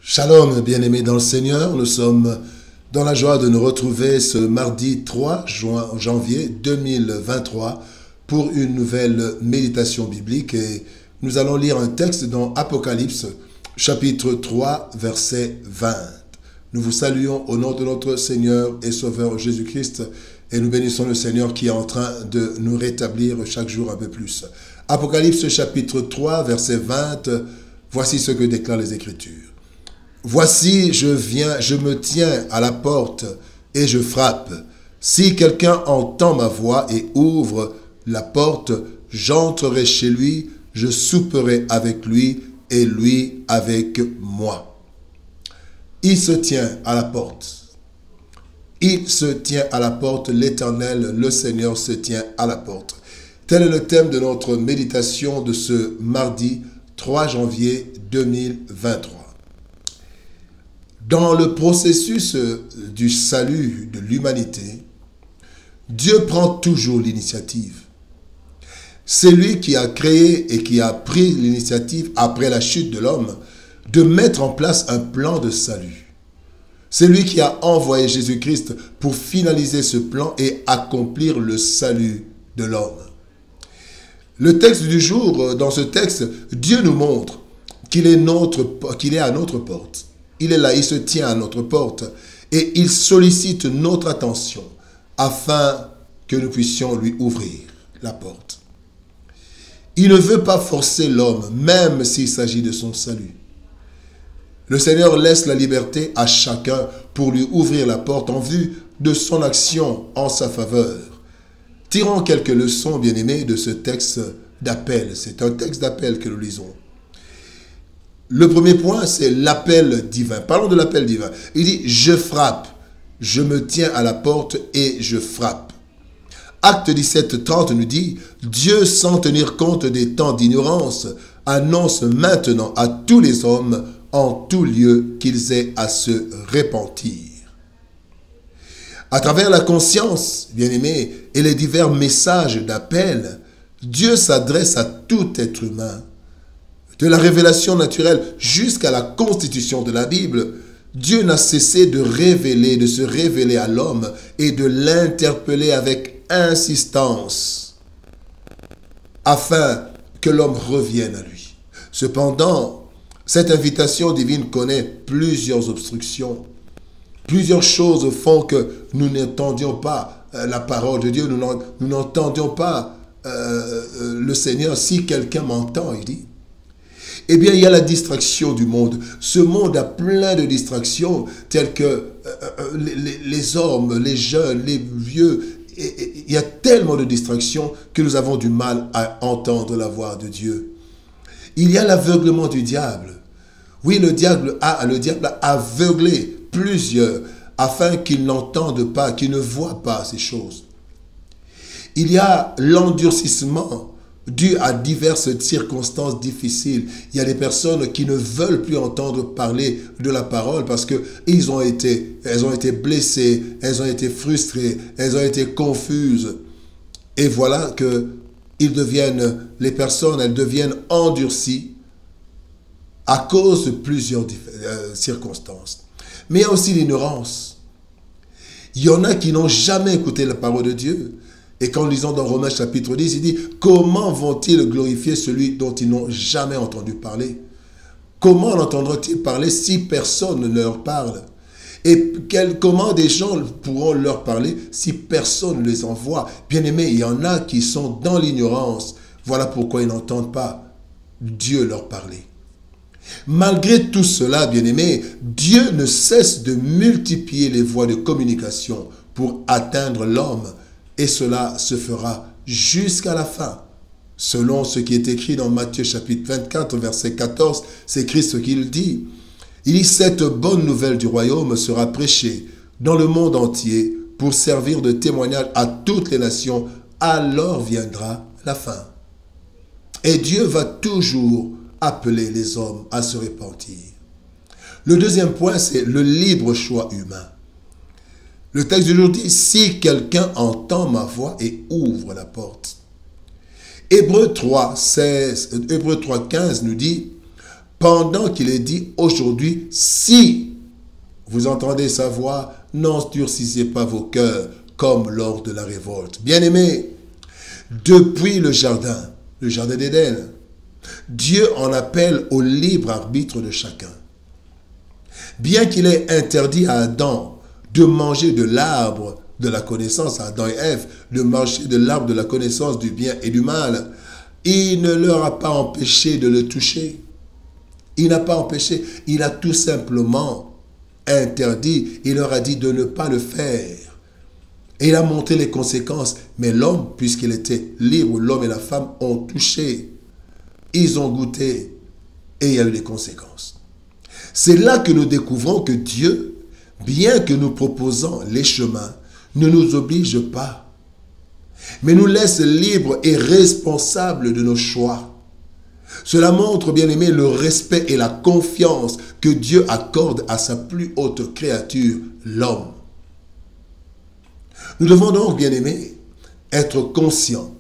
Shalom, bien-aimés dans le Seigneur, nous sommes dans la joie de nous retrouver ce mardi 3 janvier 2023 pour une nouvelle méditation biblique et nous allons lire un texte dans Apocalypse chapitre 3 verset 20. Nous vous saluons au nom de notre Seigneur et Sauveur Jésus-Christ et nous bénissons le Seigneur qui est en train de nous rétablir chaque jour un peu plus. Apocalypse chapitre 3 verset 20, voici ce que déclarent les Écritures. Voici, je me tiens à la porte et je frappe. Si quelqu'un entend ma voix et ouvre la porte, j'entrerai chez lui, je souperai avec lui et lui avec moi. Il se tient à la porte. Il se tient à la porte, l'Éternel, le Seigneur se tient à la porte. Tel est le thème de notre méditation de ce mardi 3 janvier 2023. Dans le processus du salut de l'humanité, Dieu prend toujours l'initiative. C'est lui qui a créé et qui a pris l'initiative après la chute de l'homme de mettre en place un plan de salut. C'est lui qui a envoyé Jésus-Christ pour finaliser ce plan et accomplir le salut de l'homme. Le texte du jour, dans ce texte, Dieu nous montre qu'il est à notre porte. Il est là, il se tient à notre porte et il sollicite notre attention afin que nous puissions lui ouvrir la porte. Il ne veut pas forcer l'homme, même s'il s'agit de son salut. Le Seigneur laisse la liberté à chacun pour lui ouvrir la porte en vue de son action en sa faveur. Tirons quelques leçons, bien-aimés, de ce texte d'appel. C'est un texte d'appel que nous lisons. Le premier point, c'est l'appel divin. Parlons de l'appel divin. Il dit, je frappe, je me tiens à la porte et je frappe. Acte 17, 30 nous dit, Dieu, sans tenir compte des temps d'ignorance, annonce maintenant à tous les hommes en tout lieu qu'ils aient à se repentir. À travers la conscience, bien-aimés, et les divers messages d'appel, Dieu s'adresse à tout être humain. De la révélation naturelle jusqu'à la constitution de la Bible, Dieu n'a cessé de se révéler à l'homme et de l'interpeller avec insistance afin que l'homme revienne à lui. Cependant, cette invitation divine connaît plusieurs obstructions. Plusieurs choses font que nous n'entendions pas la parole de Dieu, nous n'entendions pas le Seigneur. Si quelqu'un m'entend, il dit, eh bien, il y a la distraction du monde. Ce monde a plein de distractions, telles que les hommes, les jeunes, les vieux. Il y a tellement de distractions que nous avons du mal à entendre la voix de Dieu. Il y a l'aveuglement du diable. Oui, le diable a aveuglé plusieurs afin qu'ils n'entendent pas, qu'ils ne voient pas ces choses. Il y a l'endurcissement dû à diverses circonstances difficiles. Il y a des personnes qui ne veulent plus entendre parler de la parole parce que elles ont été blessées, elles ont été frustrées, elles ont été confuses. Et voilà que les personnes deviennent endurcies à cause de plusieurs circonstances. Mais il y a aussi l'ignorance. Il y en a qui n'ont jamais écouté la parole de Dieu. Et quand nous lisons dans Romains chapitre 10, il dit, comment vont-ils glorifier celui dont ils n'ont jamais entendu parler? Comment l'entendront-ils parler si personne ne leur parle? Et comment des gens pourront leur parler si personne ne les envoie? Bien-aimés, il y en a qui sont dans l'ignorance. Voilà pourquoi ils n'entendent pas Dieu leur parler. Malgré tout cela, bien-aimés, Dieu ne cesse de multiplier les voies de communication pour atteindre l'homme. Et cela se fera jusqu'à la fin. Selon ce qui est écrit dans Matthieu chapitre 24, verset 14, c'est Christ qui le dit. Il dit, cette bonne nouvelle du royaume sera prêchée dans le monde entier pour servir de témoignage à toutes les nations. Alors viendra la fin. Et Dieu va toujours appeler les hommes à se repentir. Le deuxième point, c'est le libre choix humain. Le texte du jour dit, si quelqu'un entend ma voix et ouvre la porte. Hébreux 3, 15 nous dit, pendant qu'il est dit aujourd'hui, si vous entendez sa voix, n'endurcissez pas vos cœurs comme lors de la révolte. Bien-aimés, depuis le jardin d'Éden, Dieu en appelle au libre arbitre de chacun. Bien qu'il ait interdit à Adam de manger de l'arbre de la connaissance, à Adam et Ève, de manger de l'arbre de la connaissance du bien et du mal, il ne leur a pas empêché de le toucher. Il n'a pas empêché, il a tout simplement interdit, il leur a dit de ne pas le faire. Et il a montré les conséquences. Mais l'homme, puisqu'il était libre, l'homme et la femme ont touché. Ils ont goûté et il y a eu des conséquences. C'est là que nous découvrons que Dieu, bien que nous proposons les chemins, ne nous oblige pas, mais nous laisse libres et responsables de nos choix. Cela montre, bien aimé, le respect et la confiance que Dieu accorde à sa plus haute créature, l'homme. Nous devons donc, bien aimé, être conscients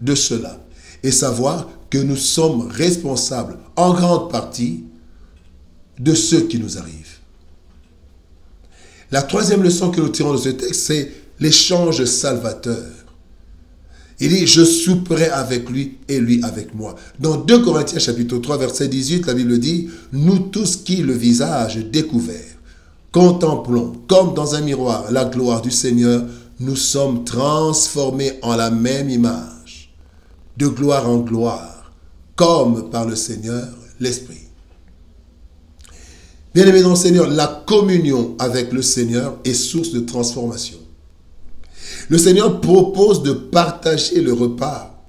de cela et savoir que nous sommes responsables en grande partie de ce qui nous arrive. La troisième leçon que nous tirons de ce texte, c'est l'échange salvateur. Il dit, je souperai avec lui et lui avec moi. Dans 2 Corinthiens chapitre 3, verset 18, la Bible dit, nous tous qui, le visage découvert, contemplons comme dans un miroir la gloire du Seigneur, nous sommes transformés en la même image, de gloire en gloire, comme par le Seigneur l'Esprit. Bien-aimés dans le Seigneur, la communion avec le Seigneur est source de transformation. Le Seigneur propose de partager le repas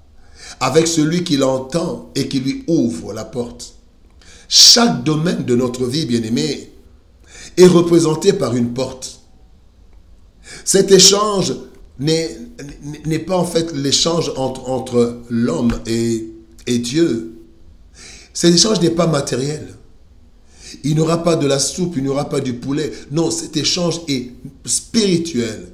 avec celui qui l'entend et qui lui ouvre la porte. Chaque domaine de notre vie, bien-aimés, est représenté par une porte. Cet échange n'est pas en fait l'échange entre l'homme et Dieu. Cet échange n'est pas matériel. Il n'y aura pas de la soupe, il n'y aura pas du poulet. Non, cet échange est spirituel.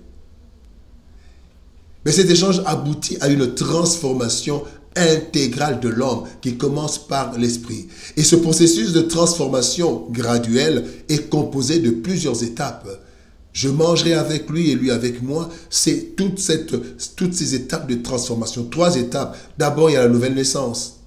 Mais cet échange aboutit à une transformation intégrale de l'homme qui commence par l'esprit. Et ce processus de transformation graduelle est composé de plusieurs étapes. Je mangerai avec lui et lui avec moi. C'est toutes ces étapes de transformation. 3 étapes. D'abord, il y a la nouvelle naissance.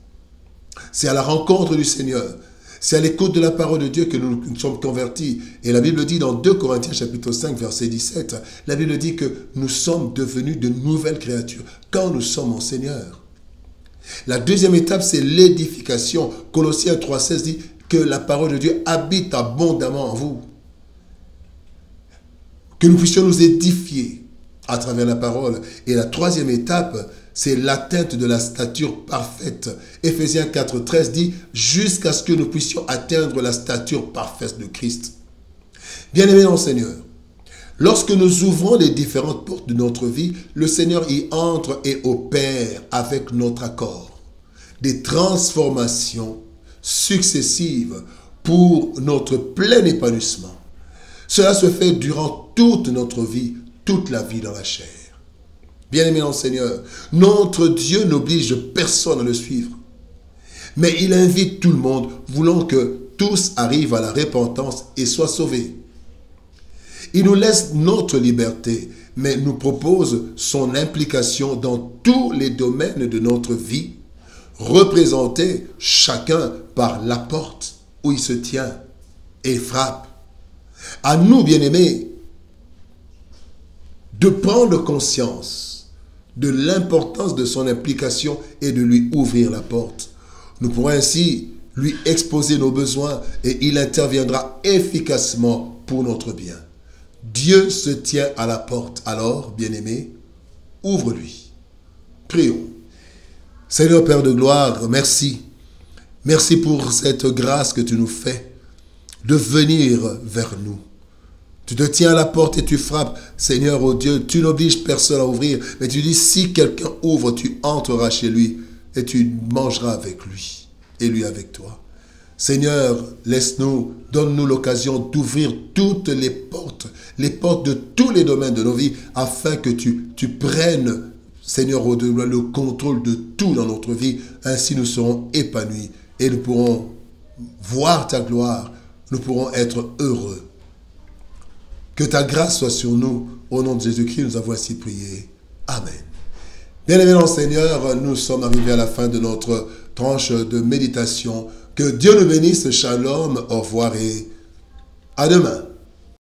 C'est à la rencontre du Seigneur. C'est à l'écoute de la parole de Dieu que nous sommes convertis. Et la Bible dit dans 2 Corinthiens chapitre 5 verset 17, la Bible dit que nous sommes devenus de nouvelles créatures quand nous sommes en Seigneur. La deuxième étape, c'est l'édification. Colossiens 3,16 dit que la parole de Dieu habite abondamment en vous. Que nous puissions nous édifier à travers la parole. Et la troisième étape, c'est l'atteinte de la stature parfaite. Éphésiens 4,13 dit « Jusqu'à ce que nous puissions atteindre la stature parfaite de Christ ». Bien-aimés dans le Seigneur, lorsque nous ouvrons les différentes portes de notre vie, le Seigneur y entre et opère avec notre accord des transformations successives pour notre plein épanouissement. Cela se fait durant toute notre vie, toute la vie dans la chair. Bien-aimés dans le Seigneur, notre Dieu n'oblige personne à le suivre. Mais il invite tout le monde, voulant que tous arrivent à la repentance et soient sauvés. Il nous laisse notre liberté, mais nous propose son implication dans tous les domaines de notre vie, représentés chacun par la porte où il se tient et frappe. À nous, bien-aimés, de prendre conscience de l'importance de son implication et de lui ouvrir la porte. Nous pourrons ainsi lui exposer nos besoins et il interviendra efficacement pour notre bien. Dieu se tient à la porte. Alors, bien-aimé, ouvre-lui. Prions. Seigneur Père de gloire, merci. Merci pour cette grâce que tu nous fais de venir vers nous. Tu te tiens à la porte et tu frappes. Seigneur, oh Dieu, tu n'obliges personne à ouvrir. Mais tu dis, si quelqu'un ouvre, tu entreras chez lui et tu mangeras avec lui et lui avec toi. Seigneur, laisse-nous, donne-nous l'occasion d'ouvrir toutes les portes de tous les domaines de nos vies, afin que tu prennes, Seigneur, le contrôle de tout dans notre vie. Ainsi nous serons épanouis et nous pourrons voir ta gloire, nous pourrons être heureux. Que ta grâce soit sur nous. Au nom de Jésus-Christ, nous avons ainsi prié. Amen. Bien-aimés dans le Seigneur, nous sommes arrivés à la fin de notre tranche de méditation. Que Dieu nous bénisse. Shalom, au revoir et à demain.